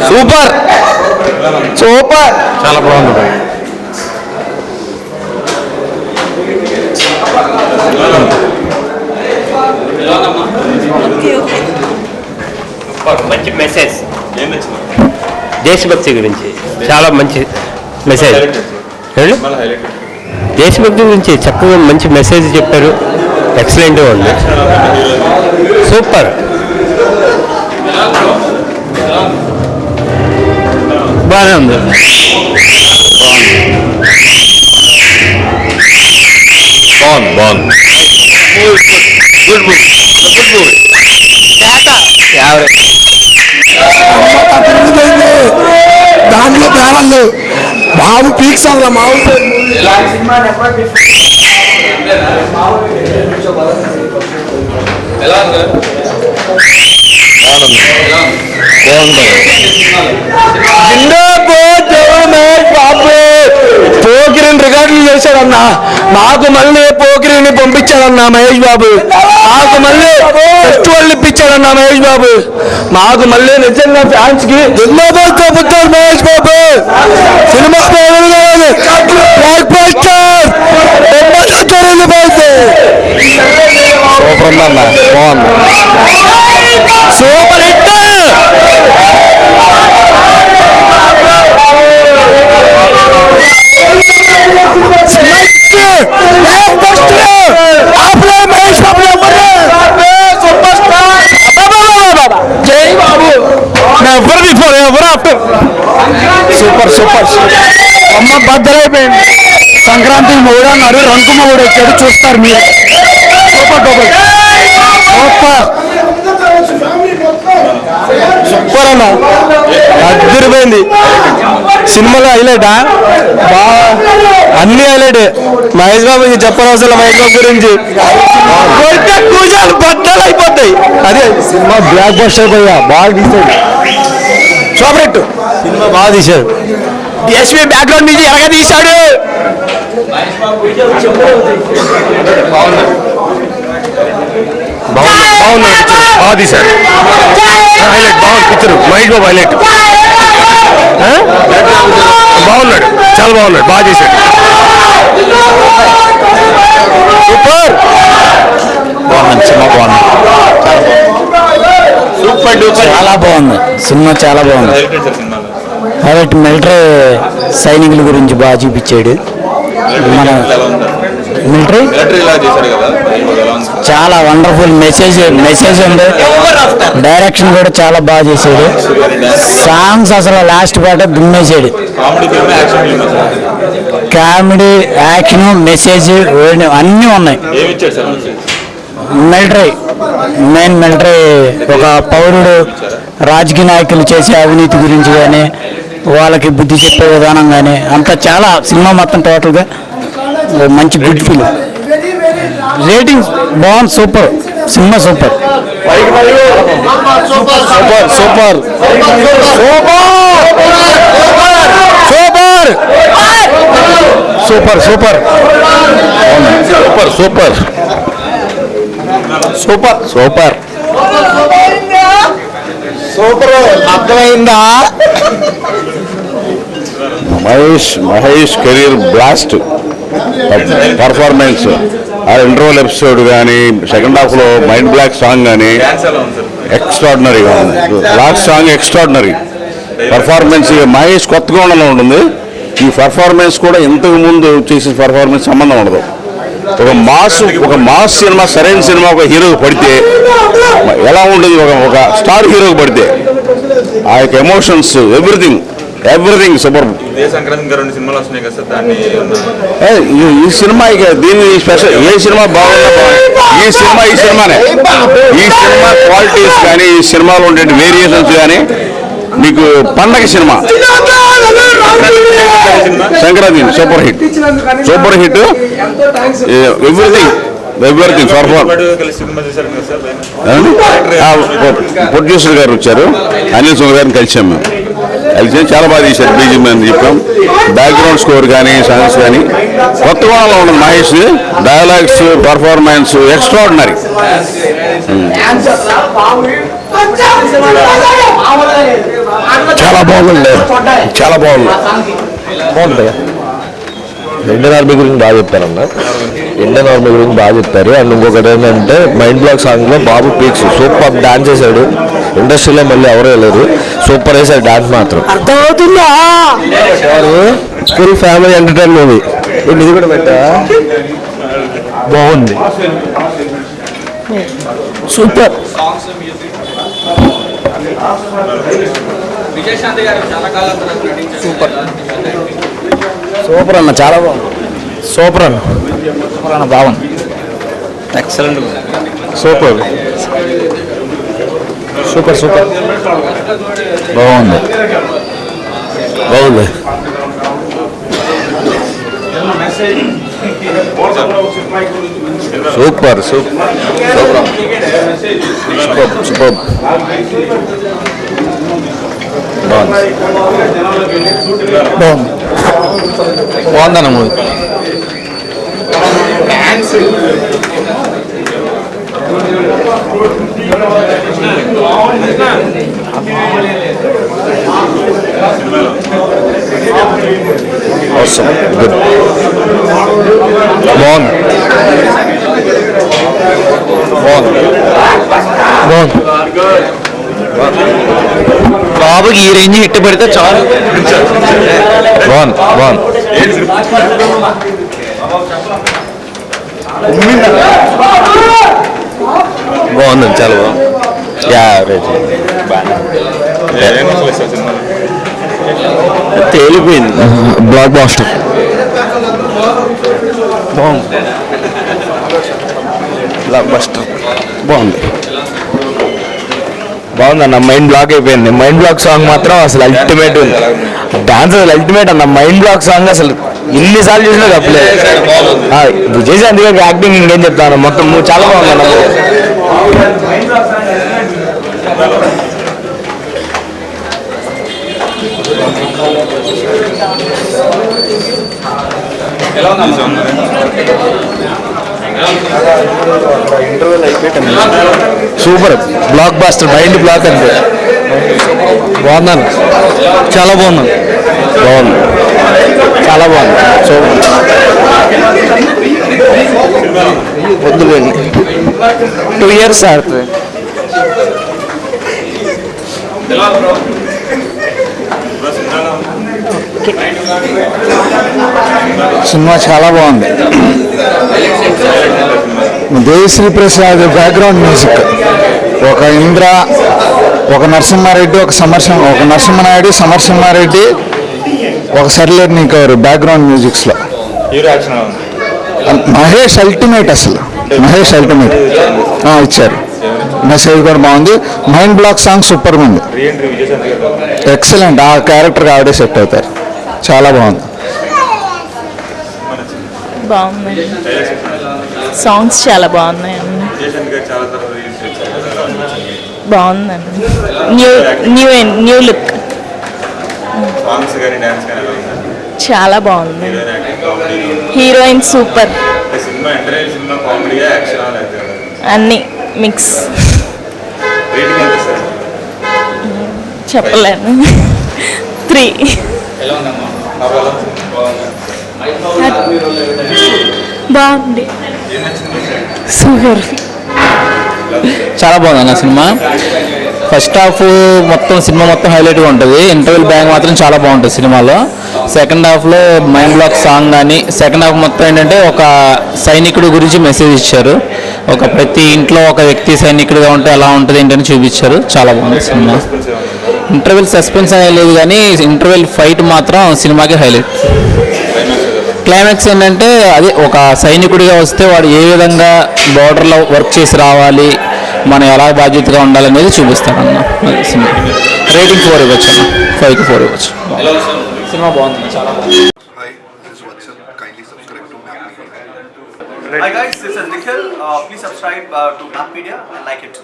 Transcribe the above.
Super super చాలా బాగుంది. మంచి మెసేజ్, దేశభక్తి గురించి చాలా మంచి మెసేజ్. దేశభక్తి గురించి చక్కగా మంచి మెసేజ్ చెప్పారు. ఎక్సలెంట్గా ఉంది, సూపర్. బాగానే ఉంది. బాగుంది బాగుంది. Good movie, good movie. దాంట్లో తేడాలు బాబు పీక్స్ అలా మావు పోకిరిని రికార్డులు చేశాడన్నా, మాకు మళ్ళీ పోకిరిని పంపించాడన్నా మహేష్ బాబు. మాకు మళ్ళీ ఫెస్టివల్ ఇప్పించాడన్నా మహేష్ బాబు. మాకు మళ్ళీ నిజంగా ఫ్యాన్స్ కి ఎన్నో చెబుతారు మహేష్ బాబు. సినిమా సూపర్ ఉందన్నా, బాగుంది, సూపర్ హిట్. జై బాబు, సూపర్ సూపర్. అమ్మ బద్దలైపోయింది. సంక్రాంతి మూడు అన్నారు, రంకు మూడు వచ్చాడు, చూస్తారు మీరు. సూపర్ డబుల్ సూపర్ సూపర్ అన్న, అద్దరిపోయింది. సినిమాలో హైలైటా బాగా, అన్ని హైలైట్. మహేష్ బాబు చెప్పనవసరం, మహేష్ బాబు గురించి కూజాలు బద్దలు అయిపోతాయి. అదే సినిమా బ్లాక్ బస్టర్ పోయా, బాగా తీసాడు. సూపర్ సినిమా బాగా తీశాడు. డిఎస్పీ బ్యాక్గ్రౌండ్ మ్యూజిక్ ఎలాగా తీశాడు. బాగుంది బాగా తీశాడు. హైలైట్ బాగుంది పిక్చర్. మహేష్ బాబు హైలైట్, బాగున్నాడు, చాలా బాగున్నాడు, బాగా చేశాడు. సూపర్ బాగుంది, సినిమా బాగుంది, సూపర్ డూపర్, చాలా బాగుంది సినిమా, చాలా బాగుంది. హైలైట్ మిలిటరీ సైనికుల గురించి బాగా చూపించాడు. మన మిలిటరీ చాలా వండర్ఫుల్ మెసేజ్ ఉంది. డైరెక్షన్ కూడా చాలా బాగా చేశాడు. సాంగ్స్ అసలు లాస్ట్ పాట దుమ్మేసాడు. కామెడీ, యాక్షన్, మెసేజ్ అన్నీ ఉన్నాయి. మిలిటరీ మెయిన్ మిలిటరీ ఒక పౌరుడు రాజకీయ నాయకులు చేసే అవినీతి గురించి కానీ, వాళ్ళకి బుద్ధి చెప్పే విధానం కానీ అంతా చాలా సినిమా మొత్తం టోటల్గా మంచి గుడ్ ఫీల్. రేటింగ్ బాగుంది, super cinema, super super super super super super super super super super. అర్థమైందా? Mahesh career blast performance. ఆ ఇంటర్వల్ ఎపిసోడ్ కానీ, సెకండ్ హాఫ్ లో మైండ్ బ్లాక్ సాంగ్ కానీ ఎక్స్ట్రాడినరీగా ఉంది. Last song extraordinary performance. Mahesh కొత్తగా ఉంటుంది. ఈ పర్ఫార్మెన్స్ కూడా ఇంతకు ముందు చేసిన పర్ఫార్మెన్స్ సంబంధం ఉండదు. ఒక మాస్ సినిమా, సరైన సినిమా ఒక హీరోకి పడితే ఎలా ఉంటుంది, ఒక స్టార్ హీరోకి పడితే ఆ యొక్క ఎమోషన్స్, ఎవ్రీథింగ్ సూపర్. ఈ సినిమా ఇక దీన్ని స్పెషల్, ఏ సినిమా బాగున్నా ఈ సినిమానే. ఈ సినిమా క్వాలిటీస్ కానీ, ఈ సినిమాలో ఉండే వేరియేషన్స్ కానీ మీకు పండగ cinema. Sankranti super hit, super hit. Everything producer గారు వచ్చారు, అనిల్ సుంగ గారిని కలిసాము. చాలా బాగా తీశారు. బీజిఎం అని చెప్పాం. బ్యాక్గ్రౌండ్ స్కోర్ కానీ, సాంగ్స్ కానీ కొత్త వాళ్ళలో ఉన్నది. Mahesh dialogues, performance extraordinary. చాలా బాగుంది, చాలా బాగుంది. బాగుంటుంది. ఇండియన్ ఆర్మీ గురించి బాగా చెప్పారన్న. ఇండియన్ ఆర్మీ గురించి బాగా చెప్పారు. అండ్ ఇంకొకటి ఏంటంటే మైండ్ బ్లాక్ సాంగ్లో బాబు పీక్స్ సూపర్ డాన్స్ చేశాడు. ఇండస్ట్రీలో మళ్ళీ ఎవరో వెళ్ళారు, సూపర్ వేసాడు డాన్స్ మాత్రం. అర్థమవుతుందా? Full family entertain movie. ఇది కూడా పెట్టా బాగుంది, సూపర్. సూపర్ అన్న, చాలా బాగుంది. సూపర్ అన్న, సూపర్ అన్న, బాగుంది. ఎక్సలెంట్, సూపర్ సూపర్ సూపర్ బాగుంది, బాగుంది. సూపర్ సూపర్ సూపర్ సూపర్ బాగుందన్న మూవీ. Awesome. Good. బాగుంది, బాబుకి ఈ రేంజ్ హిట్ పెడితే చాలు. బాగుంది, బాగుంది, చాలా బాగుంది. తేలిపోయింది. బ్లాక్ బాస్టర్ బాగుంది, బ్లాక్ బస్టర్ బాగుంది, బాగుందన్న. మైండ్ బ్లాక్ అయిపోయింది. మైండ్ బ్లాక్ సాంగ్ మాత్రం అసలు అల్టిమేట్ ఉంది. డాన్స్ అసలు అల్టిమేట్ అన్న. మైండ్ బ్లాక్ సాంగ్ అసలు ఎన్నిసార్లు చూసినా తప్పలేదు. విజయశాంతి గారికి యాక్టింగ్ ఇంకేం చెప్తాను, మొత్తం చాలా బాగుందన్న. Super, blockbuster, mind block అంతే. బాగుందన్న, చాలా బాగుంది, చాలా బాగుంది. సో వద్దులేండి, 2 years ఆడుతుంది. సినిమా చాలా బాగుంది. దేవిశ్రీ ప్రసాద్ బ్యాక్గ్రౌండ్ మ్యూజిక్, ఒక ఇంద్ర, ఒక నరసింహారెడ్డి, ఒక నరసింహనాయుడు, సమరసింహారెడ్డి, ఒక సర్లేరు నీకెవరు బ్యాక్గ్రౌండ్ మ్యూజిక్స్లో. మహేష్ అల్టిమేట్, అసలు మహేష్ అల్టిమేట్ ఇచ్చారు. మెసేజ్ కూడా బాగుంది. మైండ్ బ్లాక్ సాంగ్ సూపర్గా ఉంది, ఎక్సలెంట్. ఆ క్యారెక్టర్కి ఆవిడే సెట్ అవుతారు, చాలా బాగుంది. బాగుంది, సాంగ్స్ చాలా బాగున్నాయండి. బాగుందండి, న్యూ లుక్, చాలా బాగుంది. హీరోయిన్ సూపర్, అన్ని మిక్స్, చెప్పలేను. 3. బాగుంది, సూపర్, చాలా బాగుంది అన్న సినిమా. ఫస్ట్ హాఫ్ మొత్తం సినిమా మొత్తం హైలైట్గా ఉంటుంది. ఇంటర్వెల్ బ్యాంక్ మాత్రం చాలా బాగుంటుంది సినిమాలో. సెకండ్ హాఫ్లో మైండ్ బ్లాక్ సాంగ్ కానీ, సెకండ్ హాఫ్ మొత్తం ఏంటంటే ఒక సైనికుడి గురించి మెసేజ్ ఇచ్చారు. ఒక ప్రతి ఇంట్లో ఒక వ్యక్తి సైనికుడిగా ఉంటే ఎలా ఉంటుంది ఏంటని చూపించారు. చాలా బాగుంది సినిమా. ఇంటర్వెల్ సస్పెన్స్ అనేది లేదు కానీ ఇంటర్వెల్ ఫైట్ మాత్రం సినిమాకి హైలైట్. క్లైమాక్స్ ఏంటంటే అదే ఒక సైనికుడిగా వస్తే వాడు ఏ విధంగా బార్డర్లో వర్క్ చేసి రావాలి, మనం ఎలా బాధ్యతగా ఉండాలనేది చూపిస్తారన్న. సినిమా రేటింగ్ 4 ఇవ్వచ్చు అన్న, 5కి 4 ఇవ్వచ్చు. సినిమా బాగుంది, చాలా బాగుంది. Hi guys, this is Nikhil. Please subscribe to Map Media and like it.